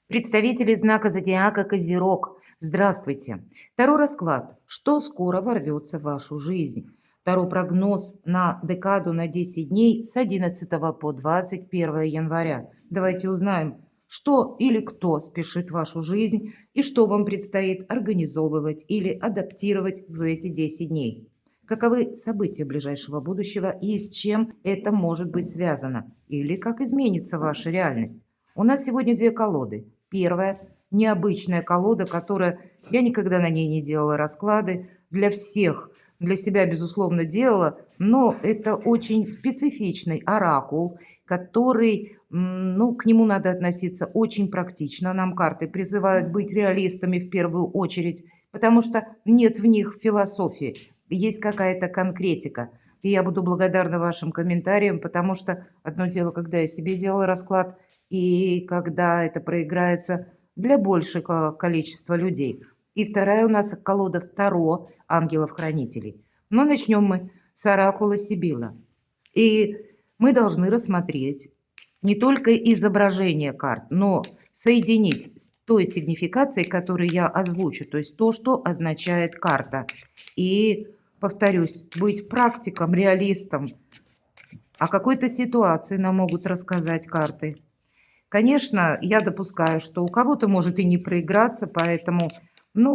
Представители знака зодиака Козерог. Здравствуйте. Таро расклад. Что скоро ворвется в вашу жизнь? Таро прогноз на декаду на 10 дней с 11 по 21 января. Давайте узнаем, что или кто спешит в вашу жизнь и что вам предстоит организовывать или адаптировать в эти 10 дней. Каковы события ближайшего будущего и с чем это может быть связано? Или как изменится ваша реальность? У нас сегодня две колоды. Первая – необычная колода, которая… Я никогда на ней не делала расклады. Для всех, для себя, безусловно, делала. Но это очень специфичный оракул, который, к нему надо относиться очень практично. Нам карты призывают быть реалистами в первую очередь, потому что нет в них философии. Есть какая-то конкретика. И я буду благодарна вашим комментариям, потому что одно дело, когда я себе делала расклад, и когда это проиграется для большего количества людей. И вторая у нас колода Таро ангелов-хранителей. Но начнем мы с оракула Сибила. И мы должны рассмотреть не только изображение карт, но соединить с той сигнификацией, которую я озвучу, то есть то, что означает карта. И, повторюсь, быть практиком, реалистом. О какой-то ситуации нам могут рассказать карты. Конечно, я допускаю, что у кого-то может и не проиграться, поэтому,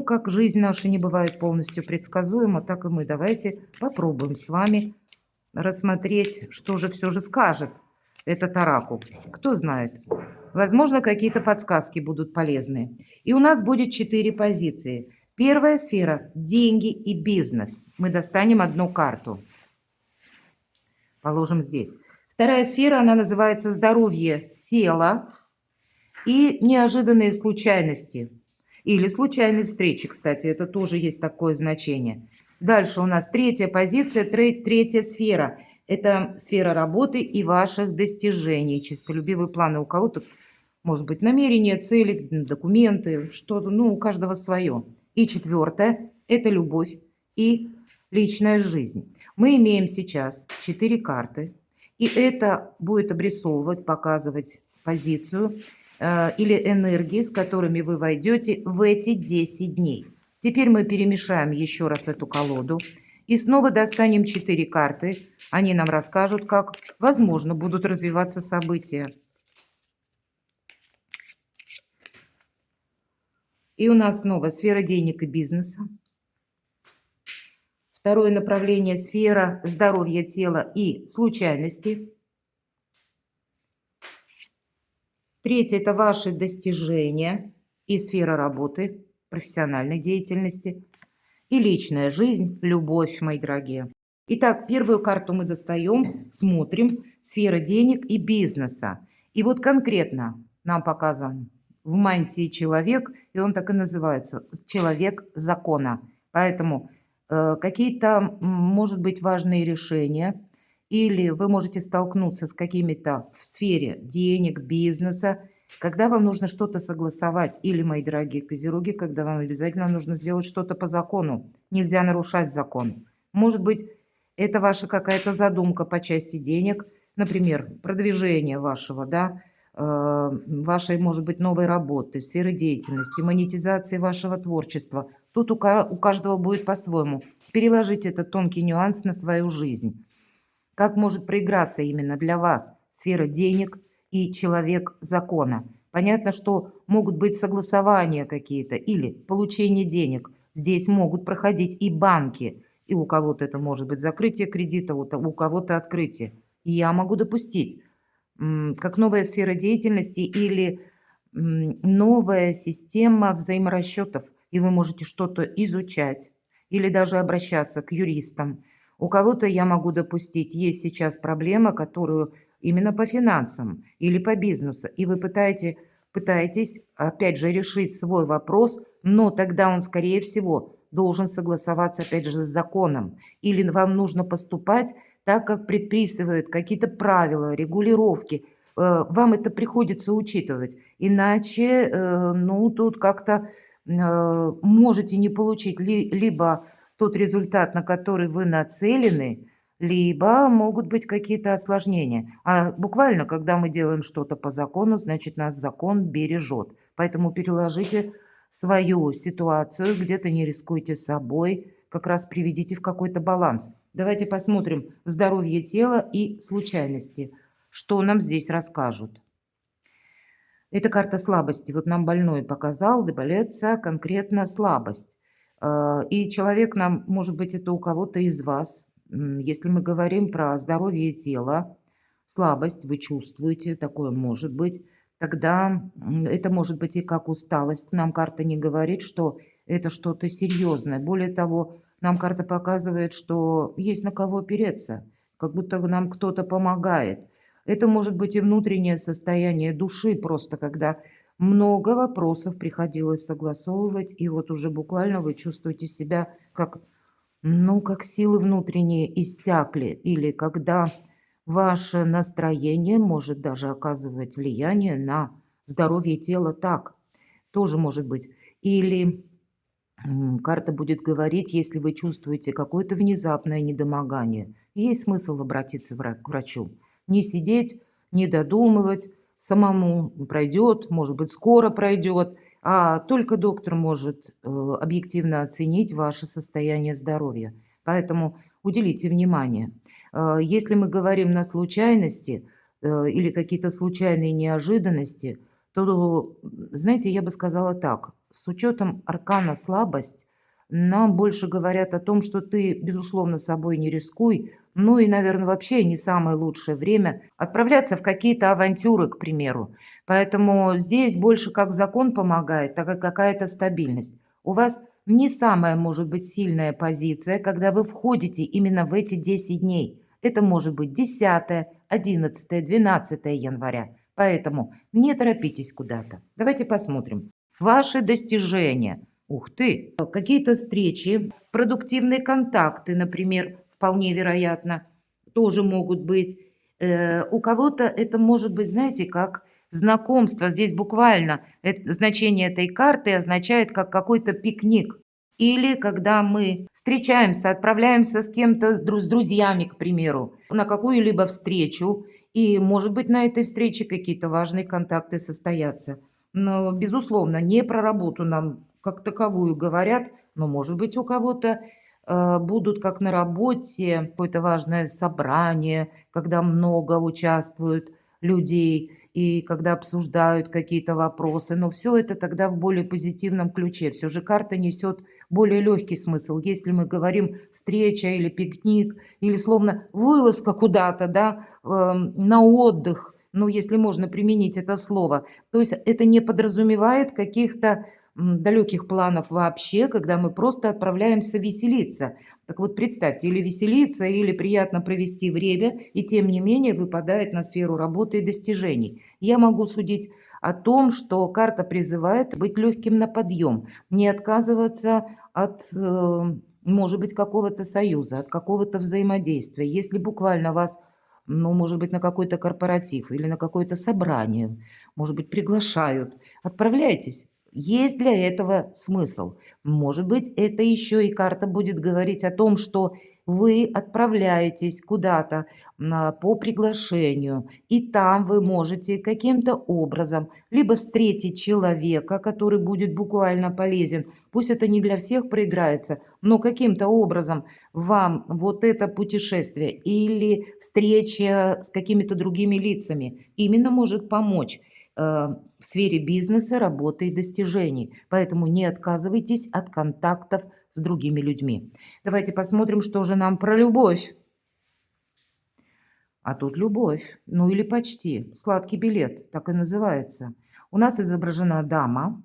как жизнь наша не бывает полностью предсказуема, так и мы. Давайте попробуем с вами рассмотреть, что же все же скажет этот оракул. Кто знает. Возможно, какие-то подсказки будут полезные. И у нас будет 4 позиции. Первая сфера – деньги и бизнес. Мы достанем одну карту. Положим здесь. Вторая сфера, она называется здоровье тела и неожиданные случайности. Или случайные встречи, кстати, это тоже есть такое значение. Дальше у нас третья позиция, третья сфера. Это сфера работы и ваших достижений. Честолюбивые планы у кого-то, может быть, намерения, цели, документы, что-то, у каждого свое. И четвертое – это любовь и личная жизнь. Мы имеем сейчас 4 карты. И это будет обрисовывать, показывать позицию или энергии, с которыми вы войдете в эти 10 дней. Теперь мы перемешаем еще раз эту колоду. И снова достанем 4 карты. Они нам расскажут, как, возможно, будут развиваться события. И у нас снова сфера денег и бизнеса. Второе направление – сфера здоровья тела и случайности. Третье – это ваши достижения и сфера работы, профессиональной деятельности. И личная жизнь, любовь, мои дорогие. Итак, первую карту мы достаем, смотрим. Сфера денег и бизнеса. И вот конкретно нам показан в мантии человек, и он так и называется – человек закона. Поэтому какие-то, может быть, важные решения, или вы можете столкнуться с какими-то в сфере денег, бизнеса, когда вам нужно что-то согласовать, или, мои дорогие козероги, когда вам обязательно нужно сделать что-то по закону. Нельзя нарушать закон. Может быть, это ваша какая-то задумка по части денег, например, продвижение вашего, вашей, может быть, новой работы, сферы деятельности, монетизации вашего творчества. Тут у каждого будет по-своему. Переложить этот тонкий нюанс на свою жизнь. Как может проиграться именно для вас сфера денег и человек закона? Понятно, что могут быть согласования какие-то или получение денег. Здесь могут проходить и банки. И у кого-то это может быть закрытие кредита, у кого-то открытие. И я могу допустить, как новая сфера деятельности или новая система взаиморасчетов. И вы можете что-то изучать или даже обращаться к юристам. У кого-то я могу допустить, есть сейчас проблема, которую именно по финансам или по бизнесу, и вы пытаетесь, опять же, решить свой вопрос, но тогда он, скорее всего, должен согласоваться, опять же, с законом. Или вам нужно поступать так, как предписывают какие-то правила, регулировки. Вам это приходится учитывать. Иначе, тут как-то можете не получить либо тот результат, на который вы нацелены, либо могут быть какие-то осложнения. А буквально, когда мы делаем что-то по закону, значит, нас закон бережет. Поэтому переложите свою ситуацию, где-то не рискуйте собой, как раз приведите в какой-то баланс. Давайте посмотрим здоровье тела и случайности. Что нам здесь расскажут? Это карта слабости. Вот нам больной показал, добавляется конкретно слабость. И человек нам, может быть, это у кого-то из вас. Если мы говорим про здоровье тела, слабость вы чувствуете, такое может быть, тогда это может быть и как усталость. Нам карта не говорит, что это что-то серьезное. Более того, нам карта показывает, что есть на кого опереться, как будто нам кто-то помогает. Это может быть и внутреннее состояние души, просто когда много вопросов приходилось согласовывать, и вот уже буквально вы чувствуете себя как, ну, как силы внутренние иссякли, или когда ваше настроение может даже оказывать влияние на здоровье тела так, тоже может быть. Или карта будет говорить, если вы чувствуете какое-то внезапное недомогание, есть смысл обратиться к врачу. Не сидеть, не додумывать, самому пройдет, может быть, скоро пройдет, а только доктор может объективно оценить ваше состояние здоровья. Поэтому уделите внимание. Если мы говорим на случайности или какие-то случайные неожиданности, то, знаете, я бы сказала так. С учетом аркана слабость, нам больше говорят о том, что ты, безусловно, собой не рискуй, ну и, наверное, вообще не самое лучшее время отправляться в какие-то авантюры, к примеру. Поэтому здесь больше как закон помогает, так как какая-то стабильность. У вас не самая, может быть, сильная позиция, когда вы входите именно в эти 10 дней. Это может быть 10, 11, 12 января. Поэтому не торопитесь куда-то. Давайте посмотрим. Ваши достижения. Ух ты! Какие-то встречи, продуктивные контакты, например, вполне вероятно, тоже могут быть. У кого-то это может быть, знаете, как знакомство. Здесь буквально значение этой карты означает как какой-то пикник. Или когда мы встречаемся, отправляемся с кем-то, с друзьями, к примеру, на какую-либо встречу, и, может быть, на этой встрече какие-то важные контакты состоятся. Но, безусловно, не про работу нам как таковую говорят, но, может быть, у кого-то будут, как на работе, какое-то важное собрание, когда много участвуют людей и когда обсуждают какие-то вопросы. Но все это тогда в более позитивном ключе. Все же карта несет более легкий смысл. Если мы говорим встреча или пикник, или словно вылазка куда-то, да, на отдых, ну, если можно применить это слово, то есть это не подразумевает каких-то далеких планов вообще, когда мы просто отправляемся веселиться. Так вот, представьте, или веселиться, или приятно провести время, и тем не менее выпадает на сферу работы и достижений. Я могу судить о том, что карта призывает быть легким на подъем, не отказываться от, может быть, какого-то союза, от какого-то взаимодействия. Если буквально вас, ну, может быть, на какой-то корпоратив или на какое-то собрание, может быть, приглашают, отправляйтесь. Есть для этого смысл. Может быть, это еще и карта будет говорить о том, что вы отправляетесь куда-то по приглашению, и там вы можете каким-то образом либо встретить человека, который будет буквально полезен, пусть это не для всех проиграется, но каким-то образом вам вот это путешествие или встреча с какими-то другими лицами именно может помочь в сфере бизнеса, работы и достижений. Поэтому не отказывайтесь от контактов с другими людьми. Давайте посмотрим, что же нам про любовь. А тут любовь. Ну или почти. Сладкий билет, так и называется. У нас изображена дама,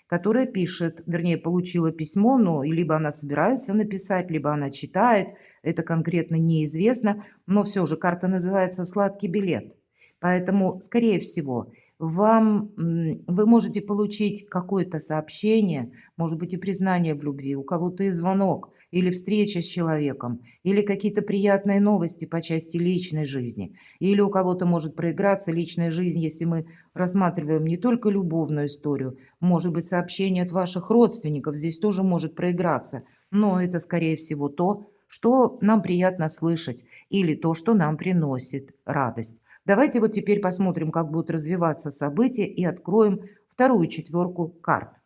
которая пишет, вернее, получила письмо, но либо она собирается написать, либо она читает. Это конкретно неизвестно. Но все же карта называется «Сладкий билет». Поэтому, скорее всего, вы можете получить какое-то сообщение, может быть, и признание в любви, у кого-то и звонок, или встреча с человеком, или какие-то приятные новости по части личной жизни, или у кого-то может проиграться личная жизнь, если мы рассматриваем не только любовную историю, может быть, сообщение от ваших родственников здесь тоже может проиграться, но это, скорее всего, то, что нам приятно слышать, или то, что нам приносит радость. Давайте вот теперь посмотрим, как будут развиваться события, и откроем вторую четверку карт.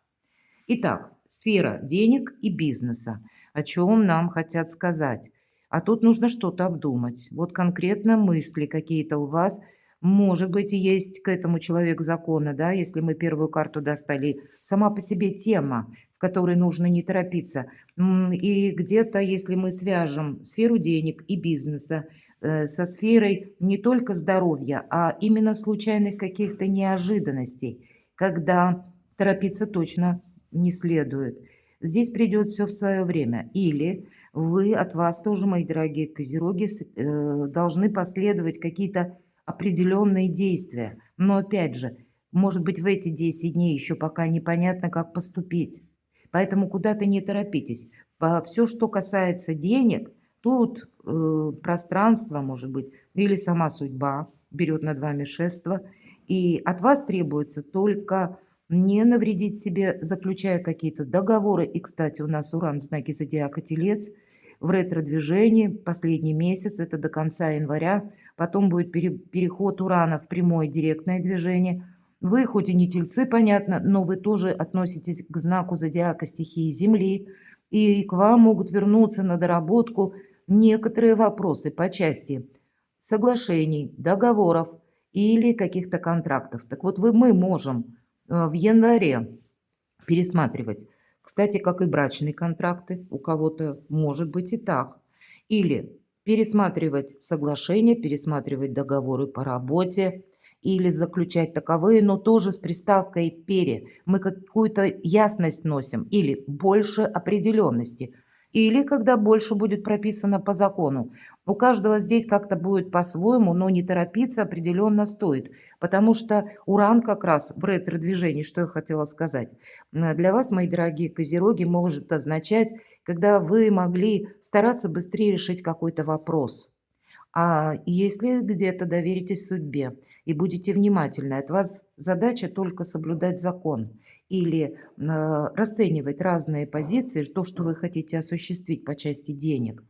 Итак, сфера денег и бизнеса. О чем нам хотят сказать? А тут нужно что-то обдумать. Вот конкретно мысли какие-то у вас, может быть, и есть к этому человек закона, да, если мы первую карту достали. Сама по себе тема, в которой нужно не торопиться. И где-то, если мы свяжем сферу денег и бизнеса со сферой не только здоровья, а именно случайных каких-то неожиданностей, когда торопиться точно не следует. Здесь придет все в свое время. Или вы, от вас тоже, мои дорогие козероги, должны последовать какие-то определенные действия. Но опять же, может быть, в эти 10 дней еще пока непонятно, как поступить. Поэтому куда-то не торопитесь. Все, что касается денег, тут пространство, может быть, или сама судьба берет над вами шефство. И от вас требуется только не навредить себе, заключая какие-то договоры. И, кстати, у нас Уран в знаке зодиака Телец в ретро-движении последний месяц, это до конца января. Потом будет переход Урана в прямое директное движение. Вы хоть и не Тельцы, понятно, но вы тоже относитесь к знаку зодиака стихии Земли. И к вам могут вернуться на доработку некоторые вопросы по части соглашений, договоров или каких-то контрактов. Так вот, мы можем в январе пересматривать. Кстати, как и брачные контракты, у кого-то может быть и так. Или пересматривать соглашения, пересматривать договоры по работе, или заключать таковые, но тоже с приставкой «пере». Мы какую-то ясность носим, или больше определенности, или когда больше будет прописано по закону. У каждого здесь как-то будет по-своему, но не торопиться определенно стоит, потому что Уран как раз в ретро-движении, что я хотела сказать, для вас, мои дорогие козероги, может означать, когда вы могли стараться быстрее решить какой-то вопрос. А если где-то доверитесь судьбе и будете внимательны, от вас задача только соблюдать закон или расценивать разные позиции, то, что вы хотите осуществить по части денег,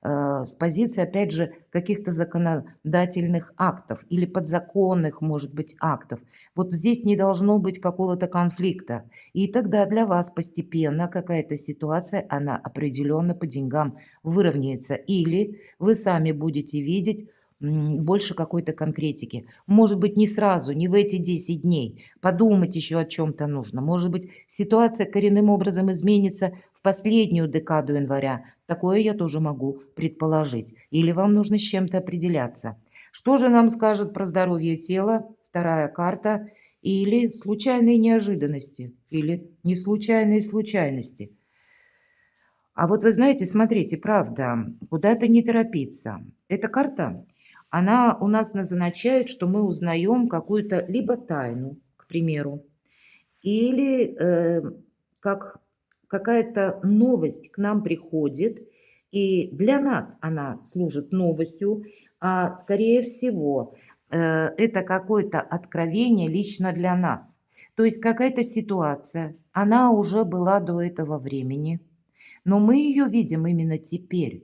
с позиции, опять же, каких-то законодательных актов или подзаконных, может быть, актов. Вот здесь не должно быть какого-то конфликта. И тогда для вас постепенно какая-то ситуация, она определенно по деньгам выровняется. Или вы сами будете видеть больше какой-то конкретики. Может быть, не сразу, не в эти 10 дней. Подумать еще о чем-то нужно. Может быть, ситуация коренным образом изменится в последнюю декаду января. Такое я тоже могу предположить. Или вам нужно с чем-то определяться. Что же нам скажет про здоровье тела? Вторая карта. Или случайные неожиданности, или неслучайные случайности. А вот вы знаете, смотрите, правда, куда-то не торопиться. Эта карта, она у нас назначает, что мы узнаем какую-то либо тайну, к примеру, или как какая-то новость к нам приходит, и для нас она служит новостью, а скорее всего это какое-то откровение лично для нас. То есть какая-то ситуация, она уже была до этого времени, но мы ее видим именно теперь,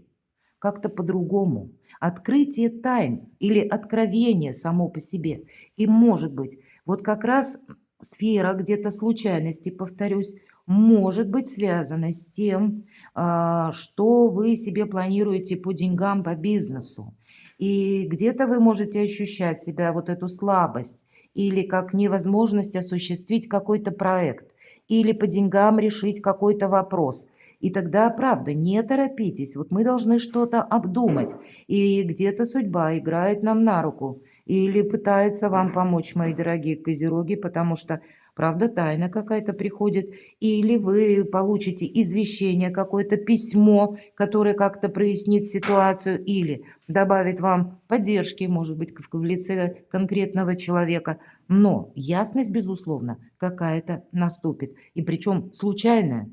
как-то по-другому. Открытие тайн или откровение само по себе. И может быть, вот как раз сфера где-то случайности, повторюсь, может быть связана с тем, что вы себе планируете по деньгам, по бизнесу. И где-то вы можете ощущать себя вот эту слабость или как невозможность осуществить какой-то проект, или по деньгам решить какой-то вопрос. И тогда, правда, не торопитесь. Вот мы должны что-то обдумать. И где-то судьба играет нам на руку. Или пытается вам помочь, мои дорогие козероги, потому что, правда, тайна какая-то приходит. Или вы получите извещение, какое-то письмо, которое как-то прояснит ситуацию. Или добавит вам поддержки, может быть, в лице конкретного человека. Но ясность, безусловно, какая-то наступит. И причем случайная.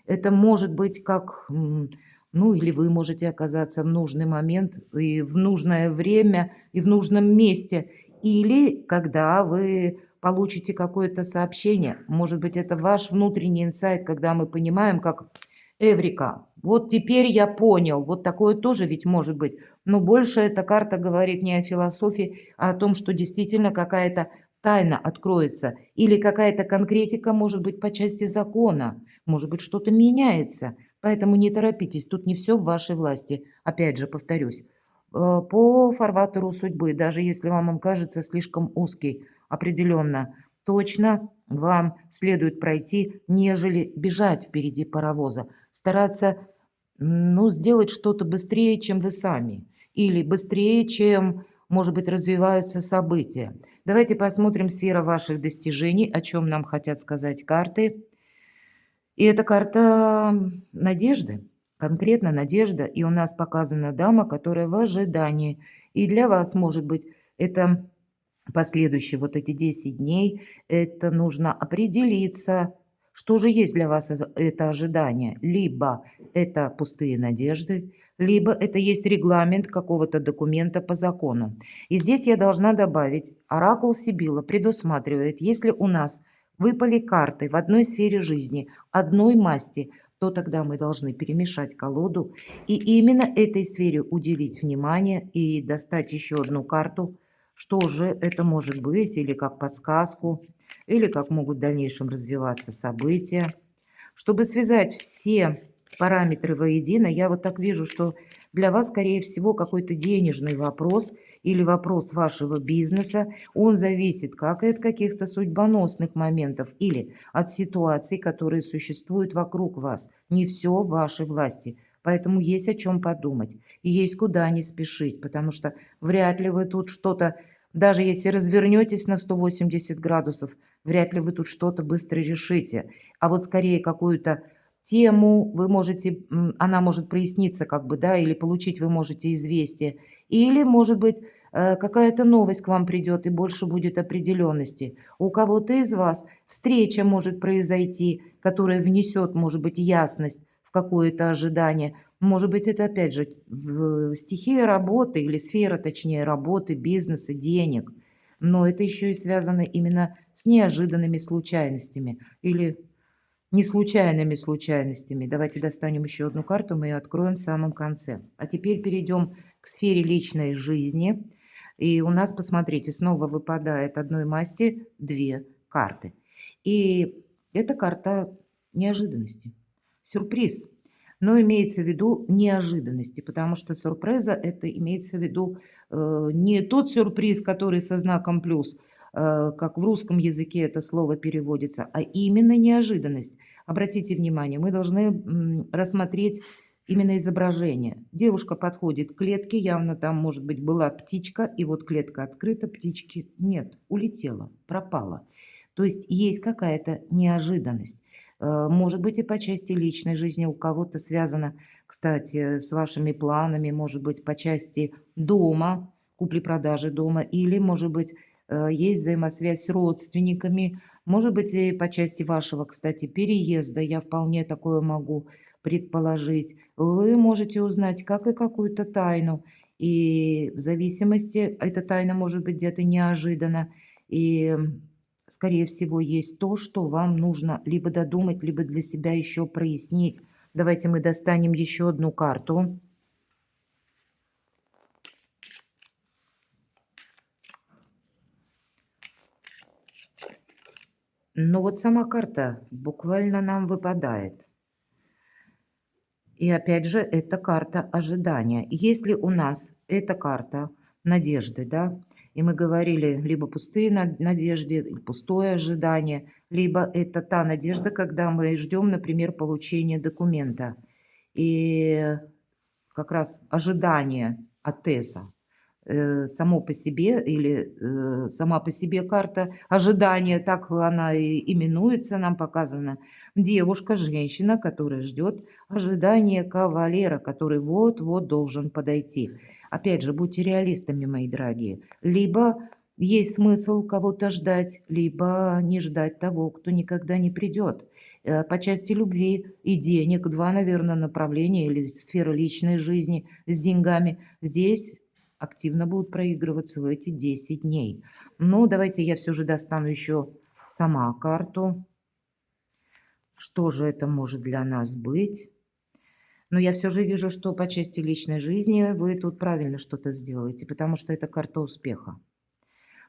Это может быть как, ну, или вы можете оказаться в нужный момент и в нужное время, и в нужном месте. Или когда вы получите какое-то сообщение. Может быть, это ваш внутренний инсайт, когда мы понимаем, как эврика, Вот теперь я понял. Вот такое тоже ведь может быть. Но больше эта карта говорит не о философии, а о том, что действительно какая-то тайна откроется. Или какая-то конкретика может быть по части закона. Может быть, что-то меняется. Поэтому не торопитесь. Тут не все в вашей власти. Опять же, повторюсь. По фарватеру судьбы, даже если вам он кажется слишком узкий, определенно, точно вам следует пройти, нежели бежать впереди паровоза. Стараться, ну, сделать что-то быстрее, чем вы сами. Или быстрее, чем, может быть, развиваются события. Давайте посмотрим сфера ваших достижений, о чем нам хотят сказать карты. И это карта надежды, конкретно надежда. И у нас показана дама, которая в ожидании. И для вас, может быть, это последующие вот эти 10 дней, это нужно определиться, что же есть для вас это ожидание. Либо это пустые надежды, либо это есть регламент какого-то документа по закону. И здесь я должна добавить, оракул Сибила предусматривает, если у нас выпали карты в одной сфере жизни, одной масти, то тогда мы должны перемешать колоду и именно этой сфере уделить внимание и достать еще одну карту, что же это может быть, или как подсказку, или как могут в дальнейшем развиваться события. Чтобы связать все параметры воедино, я вот так вижу, что для вас, скорее всего, какой-то денежный вопрос или вопрос вашего бизнеса, он зависит как и от каких-то судьбоносных моментов или от ситуаций, которые существуют вокруг вас. Не все в вашей власти. Поэтому есть о чем подумать. И есть куда не спешить, потому что вряд ли вы тут что-то, даже если развернетесь на 180 градусов, вряд ли вы тут что-то быстро решите. А вот скорее какую-то тему вы можете, она может проясниться как бы, да, или получить вы можете известие. Или, может быть, какая-то новость к вам придет и больше будет определенности. У кого-то из вас встреча может произойти, которая внесет, может быть, ясность в какое-то ожидание. Может быть, это опять же стихия работы или сфера, точнее, работы, бизнеса, денег. Но это еще и связано именно с неожиданными случайностями или не случайными случайностями. Давайте достанем еще одну карту, мы ее откроем в самом конце. А теперь перейдем к сфере личной жизни. И у нас, посмотрите, снова выпадает одной масти две карты. И это карта неожиданности, сюрприз. Но имеется в виду неожиданности, потому что сюрприза это имеется в виду не тот сюрприз, который со знаком плюс, как в русском языке это слово переводится, а именно неожиданность. Обратите внимание, мы должны рассмотреть именно изображение. Девушка подходит к клетке, явно там, может быть, была птичка, и вот клетка открыта, птички нет, улетела, пропала. То есть есть какая-то неожиданность. Может быть, и по части личной жизни у кого-то связано, кстати, с вашими планами, может быть, по части дома, купли-продажи дома, или, может быть, есть взаимосвязь с родственниками, может быть, и по части вашего, кстати, переезда, я вполне такое могу предположить. Вы можете узнать как и какую-то тайну, и в зависимости, эта тайна может быть где-то неожиданно, и, скорее всего, есть то, что вам нужно либо додумать, либо для себя еще прояснить. Давайте мы достанем еще одну карту. Ну вот сама карта буквально нам выпадает. И опять же, это карта ожидания. Если у нас эта карта надежды, да, и мы говорили, либо пустые надежды, пустое ожидание, либо это та надежда, когда мы ждем, например, получения документа. И как раз ожидание от ТЭСа само по себе или сама по себе карта ожидания, так она и именуется, нам показана девушка, женщина, которая ждет ожидания кавалера, который вот-вот должен подойти. Опять же, будьте реалистами, мои дорогие. Либо есть смысл кого-то ждать, либо не ждать того, кто никогда не придет. По части любви и денег, два, наверное, направления или сфера личной жизни с деньгами. Здесь активно будут проигрываться в эти 10 дней. Но давайте я все же достану еще сама карту. Что же это может для нас быть? Но я все же вижу, что по части личной жизни вы тут правильно что-то сделаете, потому что это карта успеха.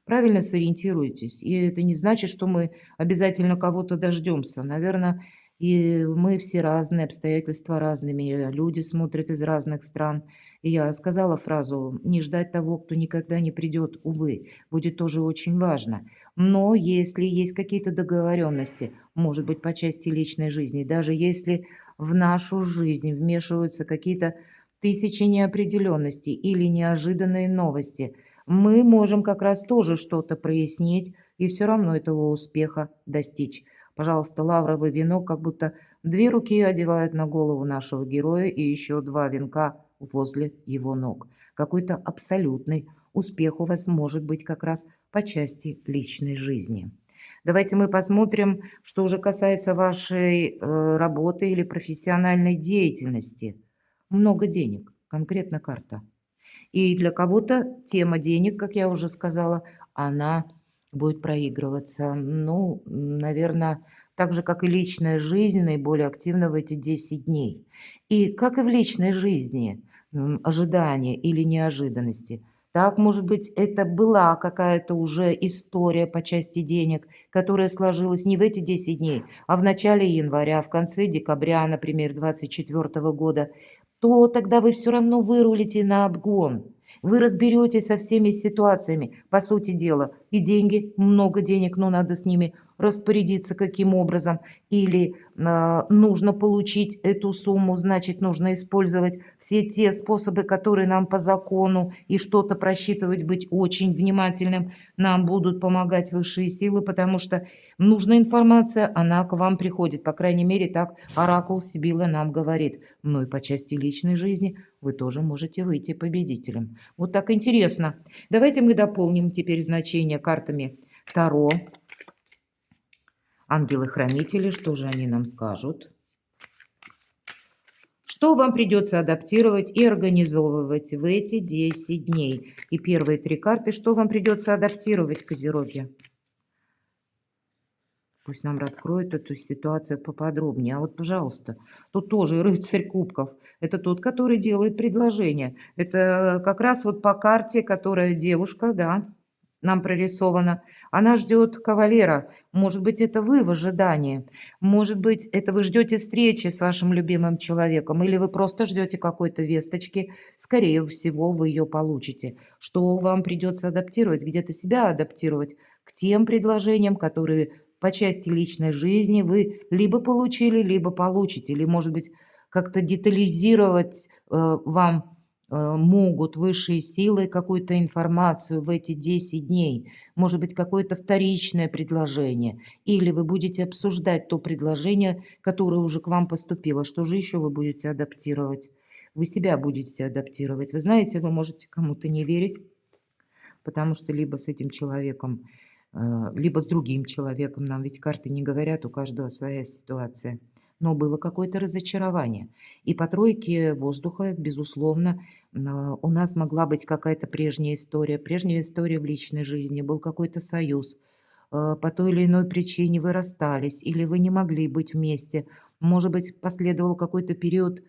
Правильно сориентируетесь. И это не значит, что мы обязательно кого-то дождемся. Наверное, и мы все разные, обстоятельства разными, люди смотрят из разных стран. И я сказала фразу «не ждать того, кто никогда не придет», увы, будет тоже очень важно. Но если есть какие-то договоренности, может быть, по части личной жизни, даже если в нашу жизнь вмешиваются какие-то тысячи неопределенностей или неожиданные новости – мы можем как раз тоже что-то прояснить и все равно этого успеха достичь. Пожалуйста, лавровый венок как будто две руки одевают на голову нашего героя и еще два венка возле его ног. Какой-то абсолютный успех у вас может быть как раз по части личной жизни. Давайте мы посмотрим, что уже касается вашей работы или профессиональной деятельности. Много денег, конкретно карта. И для кого-то тема денег, как я уже сказала, она будет проигрываться. Ну, наверное, так же, как и личная жизнь, наиболее активна в эти 10 дней. И как и в личной жизни, ожидания или неожиданности. Так, может быть, это была какая-то уже история по части денег, которая сложилась не в эти 10 дней, а в начале января, в конце декабря, например, 2024 года, то тогда вы все равно вырулите на обгон. Вы разберетесь со всеми ситуациями, по сути дела. И деньги, много денег, но надо с ними распорядиться каким образом. Или нужно получить эту сумму, значит, нужно использовать все те способы, которые нам по закону, и что-то просчитывать, быть очень внимательным. Нам будут помогать высшие силы, потому что нужная информация, она к вам приходит. По крайней мере, так оракул Сибила нам говорит. Ну и по части личной жизни вы тоже можете выйти победителем. Вот так интересно. Давайте мы дополним теперь значение картами Таро. Ангелы-хранители, что же они нам скажут? Что вам придется адаптировать и организовывать в эти 10 дней? И первые три карты, что вам придется адаптировать, Козероги? Пусть нам раскроют эту ситуацию поподробнее. А вот, пожалуйста, тут тоже рыцарь кубков. Это тот, который делает предложение. Это как раз вот по карте, которая девушка, да, нам прорисована. Она ждет кавалера. Может быть, это вы в ожидании. Может быть, это вы ждете встречи с вашим любимым человеком. Или вы просто ждете какой-то весточки. Скорее всего, вы ее получите. Что вам придется адаптировать? Где-то себя адаптировать к тем предложениям, которые по части личной жизни вы либо получили, либо получите, или, может быть, как-то детализировать вам могут высшие силы какую-то информацию в эти 10 дней, может быть, какое-то вторичное предложение, или вы будете обсуждать то предложение, которое уже к вам поступило. Что же еще вы будете адаптировать? Вы себя будете адаптировать. Вы знаете, вы можете кому-то не верить, потому что либо с этим человеком либо с другим человеком. Нам ведь карты не говорят, у каждого своя ситуация. Но было какое-то разочарование. И по тройке воздуха, безусловно, у нас могла быть какая-то прежняя история. Прежняя история в личной жизни, был какой-то союз. По той или иной причине вы расстались, или вы не могли быть вместе. Может быть, последовал какой-то период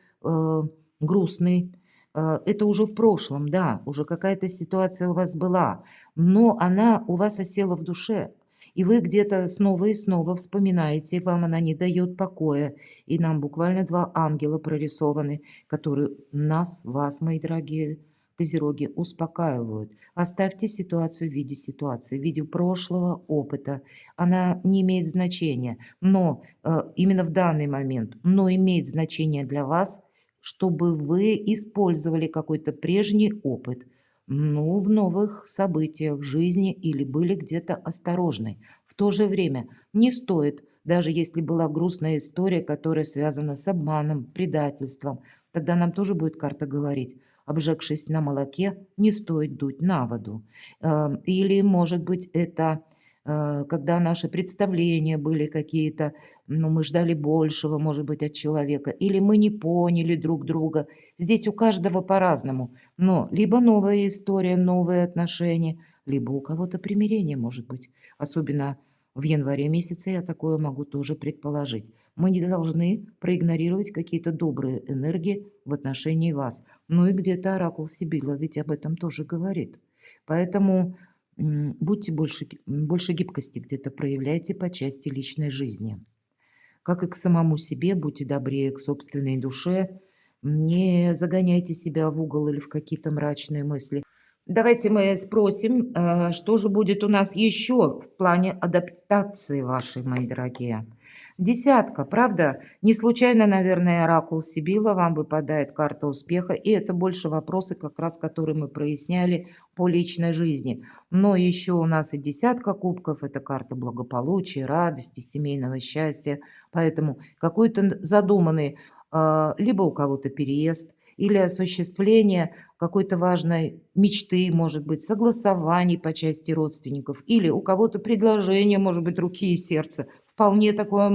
грустный. Это уже в прошлом, да, уже какая-то ситуация у вас была, но она у вас осела в душе, и вы где-то снова и снова вспоминаете, вам она не дает покоя. И нам буквально два ангела прорисованы, которые нас, вас, мои дорогие козероги, успокаивают. Оставьте ситуацию в виде ситуации, в виде прошлого опыта. Она не имеет значения, но именно в данный момент, но имеет значение для вас, чтобы вы использовали какой-то прежний опыт, ну, в новых событиях жизни или были где-то осторожны. В то же время не стоит, даже если была грустная история, которая связана с обманом, предательством, тогда нам тоже будет карта говорить, обжегшись на молоке, не стоит дуть на воду. Или, может быть, это когда наши представления были какие-то, ну, мы ждали большего, может быть, от человека, или мы не поняли друг друга. Здесь у каждого по-разному. Но либо новая история, новые отношения, либо у кого-то примирение может быть. Особенно В январе месяце я такое могу тоже предположить. Мы не должны проигнорировать какие-то добрые энергии в отношении вас. Ну и где-то оракул Сибила ведь об этом тоже говорит. Поэтому будьте больше гибкости где-то проявляйте по части личной жизни. Как и к самому себе, будьте добрее к собственной душе, не загоняйте себя в угол или в какие-то мрачные мысли. Давайте мы спросим, что же будет у нас еще в плане адаптации вашей, мои дорогие. Десятка, правда? Не случайно, наверное, оракул Сибила вам выпадает карта успеха, и это больше вопросы, как раз которые мы проясняли по личной жизни. Но еще у нас и десятка кубков, это карта благополучия, радости, семейного счастья. Поэтому какой-то задуманный, либо у кого-то переезд, или осуществление какой-то важной мечты, может быть, согласований по части родственников, или у кого-то предложение, может быть, руки и сердца. Вполне такое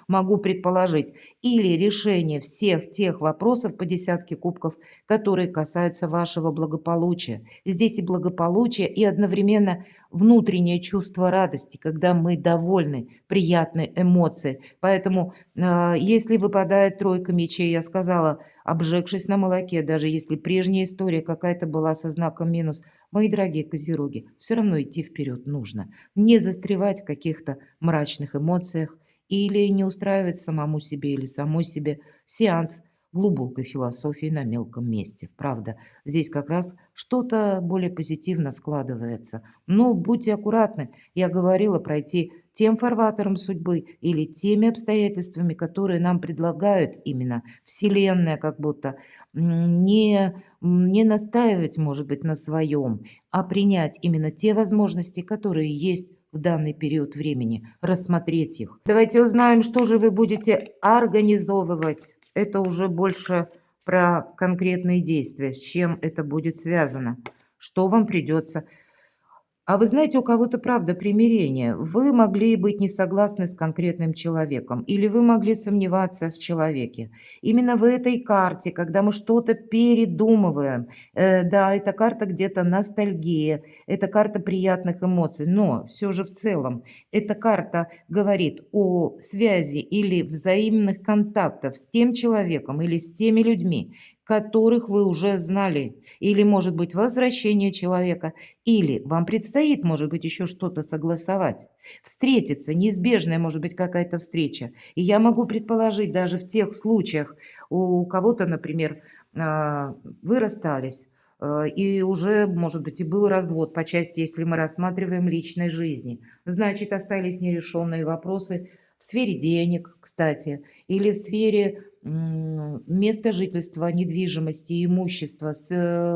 могу предположить. Или решение всех тех вопросов по десятке кубков, которые касаются вашего благополучия. Здесь и благополучие, и одновременно внутреннее чувство радости, когда мы довольны, приятные эмоции. Поэтому, если выпадает тройка мечей, я сказала, обжегшись на молоке, даже если прежняя история какая-то была со знаком минус, мои дорогие козероги, все равно идти вперед нужно. Не застревать в каких-то мрачных эмоциях или не устраивать самому себе или самой себе сеанс глубокой философии на мелком месте. Правда, здесь как раз что-то более позитивно складывается. Но будьте аккуратны. Я говорила пройти тем фарватером судьбы или теми обстоятельствами, которые нам предлагают именно Вселенная, как будто не настаивать, может быть, на своем, а принять именно те возможности, которые есть в данный период времени, рассмотреть их. Давайте узнаем, что же вы будете организовывать. Это уже больше про конкретные действия, с чем это будет связано, что вам придется. А вы знаете, у кого-то правда примирение. Вы могли быть не согласны с конкретным человеком, или вы могли сомневаться в человеке. Именно в этой карте, когда мы что-то передумываем, да, эта карта где-то ностальгия, это карта приятных эмоций, но все же в целом эта карта говорит о связи или взаимных контактах с тем человеком или с теми людьми, которых вы уже знали, или, может быть, возвращение человека, или вам предстоит, может быть, еще что-то согласовать, встретиться, неизбежная, может быть, какая-то встреча. И я могу предположить, даже в тех случаях, у кого-то, например, вы расстались, и уже, может быть, и был развод по части, если мы рассматриваем личной жизни. Значит, остались нерешенные вопросы в сфере денег, кстати, или в сфере места жительства, недвижимости, имущества,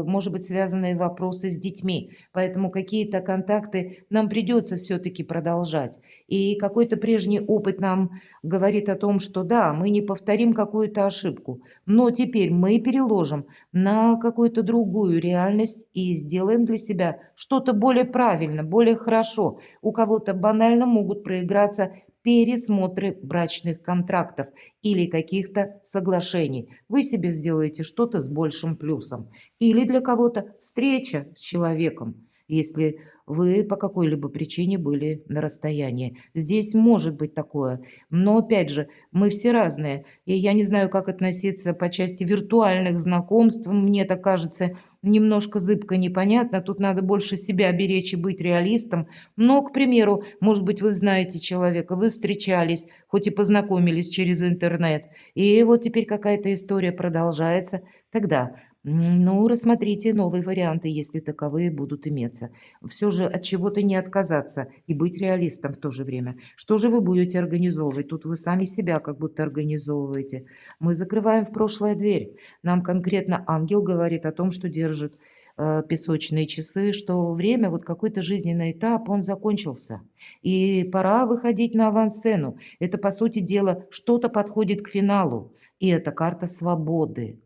может быть, связанные вопросы с детьми. Поэтому какие-то контакты нам придется все-таки продолжать. И какой-то прежний опыт нам говорит о том, что да, мы не повторим какую-то ошибку, но теперь мы переложим на какую-то другую реальность и сделаем для себя что-то более правильно, более хорошо. У кого-то банально могут проиграться пересмотры брачных контрактов или каких-то соглашений. Вы себе сделаете что-то с большим плюсом. Или для кого-то встреча с человеком, если вы по какой-либо причине были на расстоянии. Здесь может быть такое. Но опять же, мы все разные. И я не знаю, как относиться по части виртуальных знакомств. Мне так кажется, немножко зыбко непонятно. Тут надо больше себя беречь и быть реалистом. Но, к примеру, может быть, вы знаете человека, вы встречались, хоть и познакомились через интернет, и вот теперь какая-то история продолжается. Тогда, ну, рассмотрите новые варианты, если таковые будут иметься. Все же от чего-то не отказаться и быть реалистом в то же время. Что же вы будете организовывать? Тут вы сами себя как будто организовываете. Мы закрываем в прошлое дверь. Нам конкретно ангел говорит о том, что держит песочные часы, что время, вот какой-то жизненный этап, он закончился. И пора выходить на авансцену. Это, по сути дела, что-то подходит к финалу. И это карта свободы.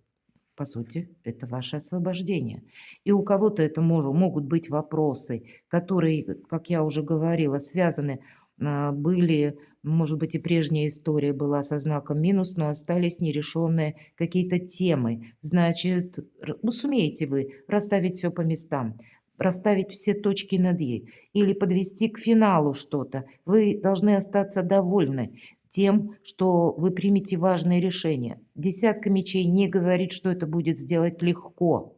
По сути, это ваше освобождение. И у кого-то это могут быть вопросы, которые, как я уже говорила, связаны, были, может быть, и прежняя история была со знаком минус, но остались нерешенные какие-то темы. Значит, сумеете вы расставить все по местам. расставить все точки над «и» или подвести к финалу что-то. Вы должны остаться довольны тем, что вы примете важные решения. Десятка мечей не говорит, что это будет сделать легко.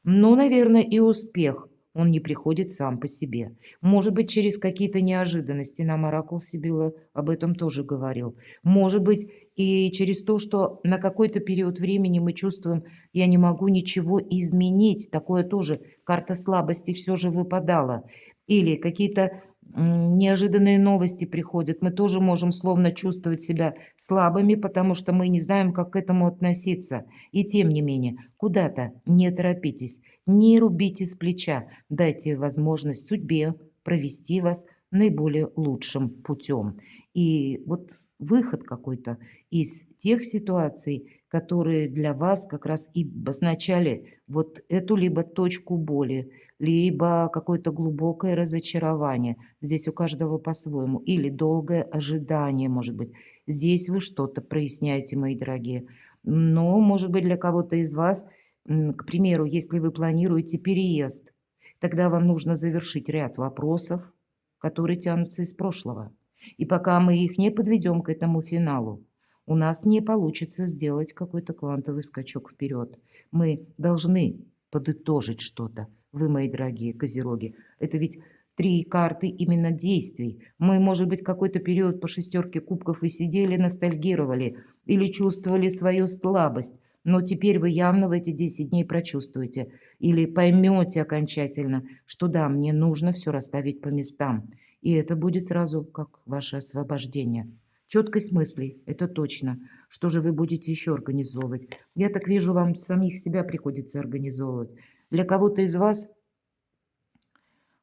Но, наверное, и успех, он не приходит сам по себе. Может быть, через какие-то неожиданности. Нам оракул Сибилла об этом тоже говорил. Может быть, и через то, что на какой-то период времени мы чувствуем, я не могу ничего изменить. Такое тоже карта слабости все же выпадала. Или какие-то неожиданные новости приходят. Мы тоже можем словно чувствовать себя слабыми, потому что мы не знаем, как к этому относиться. И тем не менее, куда-то не торопитесь, не рубите с плеча, дайте возможность судьбе провести вас наиболее лучшим путем. И вот выход какой-то из тех ситуаций, которые для вас как раз и обозначали вот эту либо точку боли, либо какое-то глубокое разочарование. Здесь у каждого по-своему. Или долгое ожидание, может быть. Здесь вы что-то проясняете, мои дорогие. Но, может быть, для кого-то из вас, к примеру, если вы планируете переезд, тогда вам нужно завершить ряд вопросов, которые тянутся из прошлого. И пока мы их не подведем к этому финалу, у нас не получится сделать какой-то квантовый скачок вперед. Мы должны подытожить что-то. Вы, мои дорогие козероги, это ведь 3 карты именно действий. Мы, может быть, какой-то период по шестерке кубков и сидели, ностальгировали или чувствовали свою слабость. Но теперь вы явно в эти 10 дней прочувствуете или поймете окончательно, что да, мне нужно все расставить по местам. И это будет сразу как ваше освобождение. Четкость мыслей, это точно. Что же вы будете еще организовывать? Я так вижу, вам самих себя приходится организовывать. Для кого-то из вас,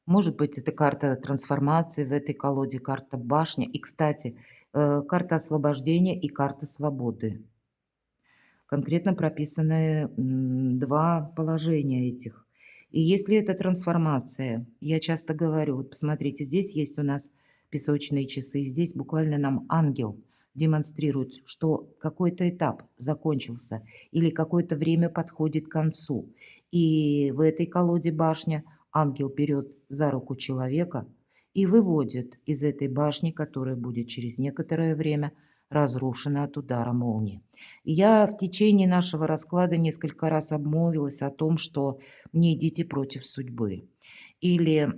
может быть, это карта трансформации в этой колоде, карта башня. И, кстати, карта освобождения и карта свободы. Конкретно прописаны 2 положения этих. И если это трансформация, я часто говорю, вот посмотрите, здесь есть у нас песочные часы, здесь буквально нам ангел демонстрирует, что какой-то этап закончился или какое-то время подходит к концу. И в этой колоде башня ангел берет за руку человека и выводит из этой башни, которая будет через некоторое время разрушена от удара молнии. Я в течение нашего расклада несколько раз обмолвилась о том, что не идите против судьбы. Или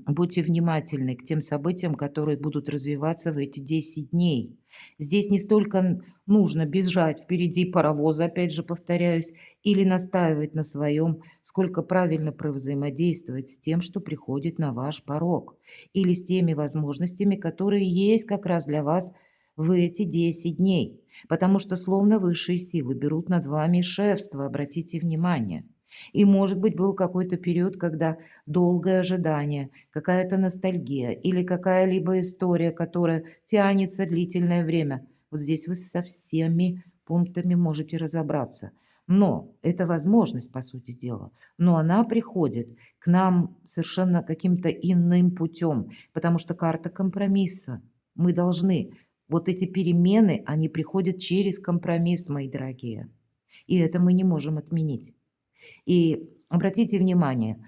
будьте внимательны к тем событиям, которые будут развиваться в эти 10 дней. Здесь не столько нужно бежать впереди паровоза, опять же повторяюсь, или настаивать на своем, сколько правильно взаимодействовать с тем, что приходит на ваш порог, или с теми возможностями, которые есть как раз для вас в эти 10 дней. Потому что словно высшие силы берут над вами шефство, обратите внимание. И, может быть, был какой-то период, когда долгое ожидание, какая-то ностальгия или какая-либо история, которая тянется длительное время. Вот здесь вы со всеми пунктами можете разобраться. Но это возможность, по сути дела. Но она приходит к нам совершенно каким-то иным путем, потому что карта компромисса. Мы должны вот эти перемены, они приходят через компромисс, мои дорогие. И это мы не можем отменить. И обратите внимание,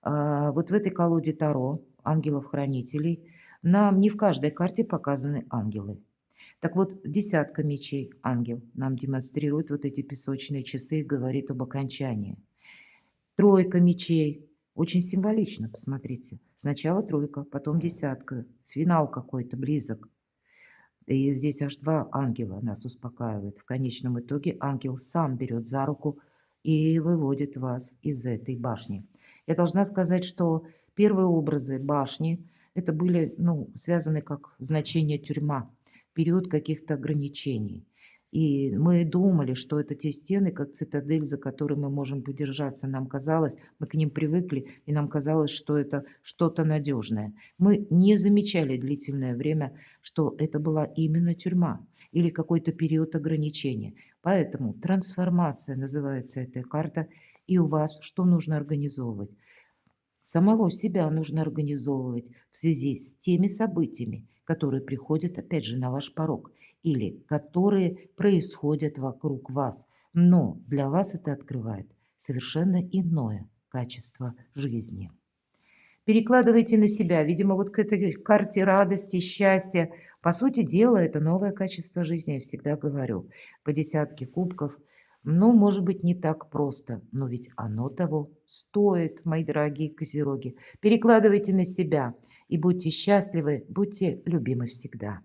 вот в этой колоде Таро, ангелов-хранителей, нам не в каждой карте показаны ангелы. Так вот, десятка мечей, ангел, нам демонстрирует вот эти песочные часы и говорит об окончании. Тройка мечей, очень символично, посмотрите. Сначала тройка, потом десятка, финал какой-то близок. И здесь аж 2 ангела нас успокаивают. В конечном итоге ангел сам берет за руку и выводит вас из этой башни. Я должна сказать, что первые образы башни это были, связаны как значение тюрьма, период каких-то ограничений. И мы думали, что это те стены, как цитадель, за которой мы можем подержаться. Нам казалось, мы к ним привыкли, и нам казалось, что это что-то надежное. Мы не замечали длительное время, что это была именно тюрьма или какой-то период ограничения. Поэтому трансформация называется эта карта, и у вас что нужно организовывать? Самого себя нужно организовывать в связи с теми событиями, которые приходят, опять же, на ваш порог или которые происходят вокруг вас. Но для вас это открывает совершенно иное качество жизни. Перекладывайте на себя. Видимо, вот к этой карте радости, счастья. По сути дела, это новое качество жизни, я всегда говорю. По десятке кубков. Ну, может быть, не так просто, но ведь оно того стоит, мои дорогие козероги. Перекладывайте на себя и будьте счастливы, будьте любимы всегда.